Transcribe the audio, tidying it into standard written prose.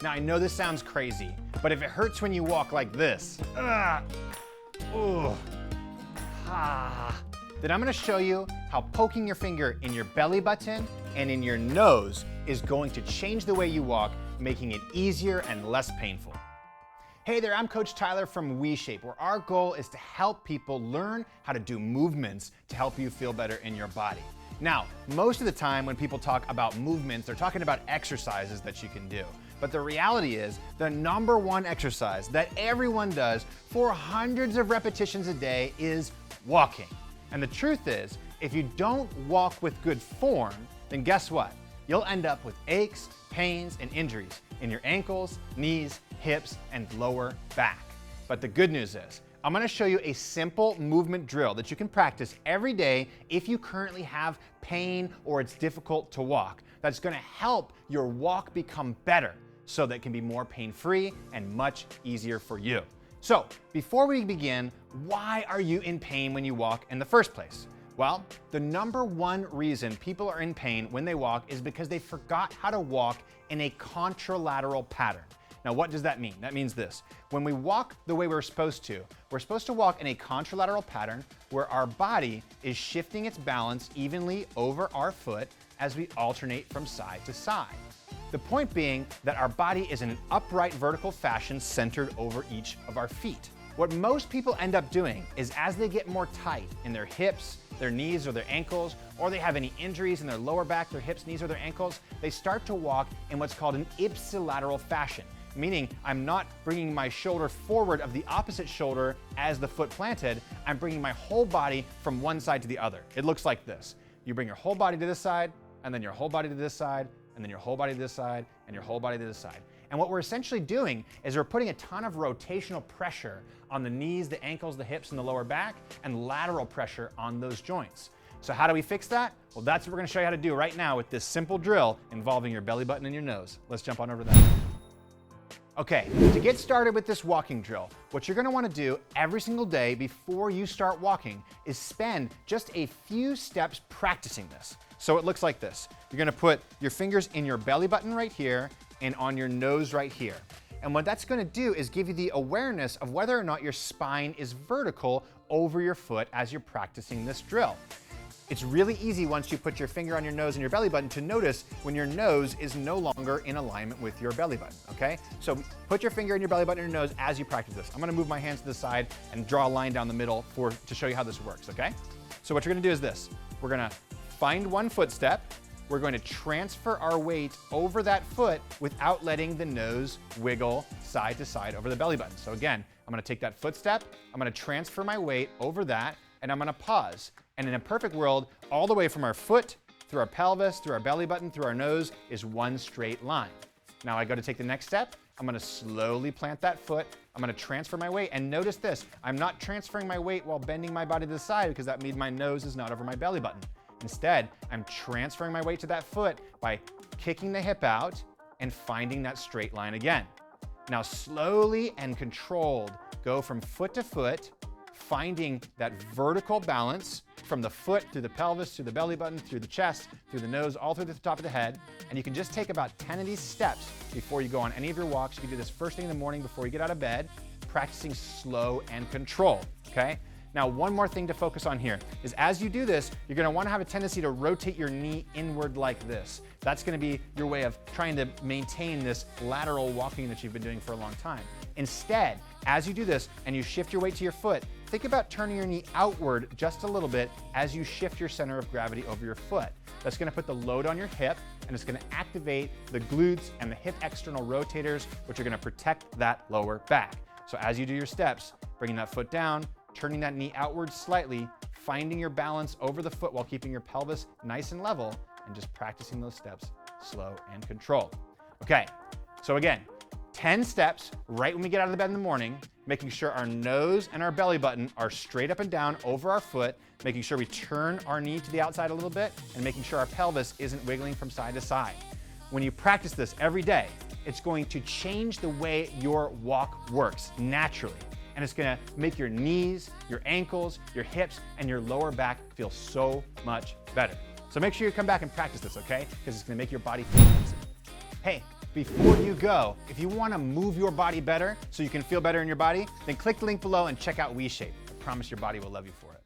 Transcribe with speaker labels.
Speaker 1: Now I know this sounds crazy, but if it hurts when you walk like this, then I'm gonna show you how poking your finger in your belly button and in your nose is going to change the way you walk, making it easier and less painful. Hey there, I'm Coach Tyler from WeShape, where our goal is to help people learn how to do movements to help you feel better in your body. Now, most of the time when people talk about movements, they're talking about exercises that you can do. But the reality is, the number one exercise that everyone does for hundreds of repetitions a day is walking. And the truth is, if you don't walk with good form, then guess what? You'll end up with aches, pains, and injuries in your ankles, knees, hips, and lower back. But the good news is, I'm gonna show you a simple movement drill that you can practice every day if you currently have pain or it's difficult to walk. That's gonna help your walk become better so that it can be more pain-free and much easier for you. So, before we begin, why are you in pain when you walk in the first place? Well, the number one reason people are in pain when they walk is because they forgot how to walk in a contralateral pattern. Now, what does that mean? That means this. When we walk the way we're supposed to walk in a contralateral pattern where our body is shifting its balance evenly over our foot as we alternate from side to side. The point being that our body is in an upright vertical fashion centered over each of our feet. What most people end up doing is as they get more tight in their hips, their knees, or their ankles, or they have any injuries in their lower back, their hips, knees, or their ankles, they start to walk in what's called an ipsilateral fashion, meaning I'm not bringing my shoulder forward of the opposite shoulder as the foot planted, I'm bringing my whole body from one side to the other. It looks like this. You bring your whole body to this side, and then your whole body to this side, and then your whole body to this side, and your whole body to this side. And what we're essentially doing is we're putting a ton of rotational pressure on the knees, the ankles, the hips, and the lower back, and lateral pressure on those joints. So how do we fix that? Well, that's what we're gonna show you how to do right now with this simple drill involving your belly button and your nose. Let's jump on over to that. Okay, to get started with this walking drill, what you're gonna wanna do every single day before you start walking is spend just a few steps practicing this. So it looks like this. You're gonna put your fingers in your belly button right here and on your nose right here. And what that's gonna do is give you the awareness of whether or not your spine is vertical over your foot as you're practicing this drill. It's really easy once you put your finger on your nose and your belly button to notice when your nose is no longer in alignment with your belly button, okay? So put your finger in your belly button and your nose as you practice this. I'm gonna move my hands to the side and draw a line down the middle to show you how this works, okay? So what you're gonna do is this. We're gonna find one footstep. We're going to transfer our weight over that foot without letting the nose wiggle side to side over the belly button. So again, I'm gonna take that footstep, I'm gonna transfer my weight over that, and I'm gonna pause. And in a perfect world, all the way from our foot, through our pelvis, through our belly button, through our nose, is one straight line. Now I go to take the next step, I'm gonna slowly plant that foot, I'm gonna transfer my weight, and notice this, I'm not transferring my weight while bending my body to the side because that means my nose is not over my belly button. Instead, I'm transferring my weight to that foot by kicking the hip out and finding that straight line again. Now slowly and controlled, go from foot to foot, finding that vertical balance from the foot through the pelvis, through the belly button, through the chest, through the nose, all through the top of the head. And you can just take about 10 of these steps before you go on any of your walks. You can do this first thing in the morning before you get out of bed, practicing slow and controlled, okay? Now, one more thing to focus on here is as you do this, you're gonna wanna have a tendency to rotate your knee inward like this. That's gonna be your way of trying to maintain this lateral walking that you've been doing for a long time. Instead, as you do this and you shift your weight to your foot, think about turning your knee outward just a little bit as you shift your center of gravity over your foot. That's gonna put the load on your hip and it's gonna activate the glutes and the hip external rotators, which are gonna protect that lower back. So as you do your steps, bringing that foot down, turning that knee outward slightly, finding your balance over the foot while keeping your pelvis nice and level, and just practicing those steps slow and controlled. Okay, so again, 10 steps right when we get out of the bed in the morning, making sure our nose and our belly button are straight up and down over our foot, making sure we turn our knee to the outside a little bit, and making sure our pelvis isn't wiggling from side to side. When you practice this every day, it's going to change the way your walk works naturally. And it's gonna make your knees, your ankles, your hips, and your lower back feel so much better. So make sure you come back and practice this, okay? Because it's gonna make your body feel amazing. Hey, before you go, if you want to move your body better so you can feel better in your body, then click the link below and check out WeShape. I promise your body will love you for it.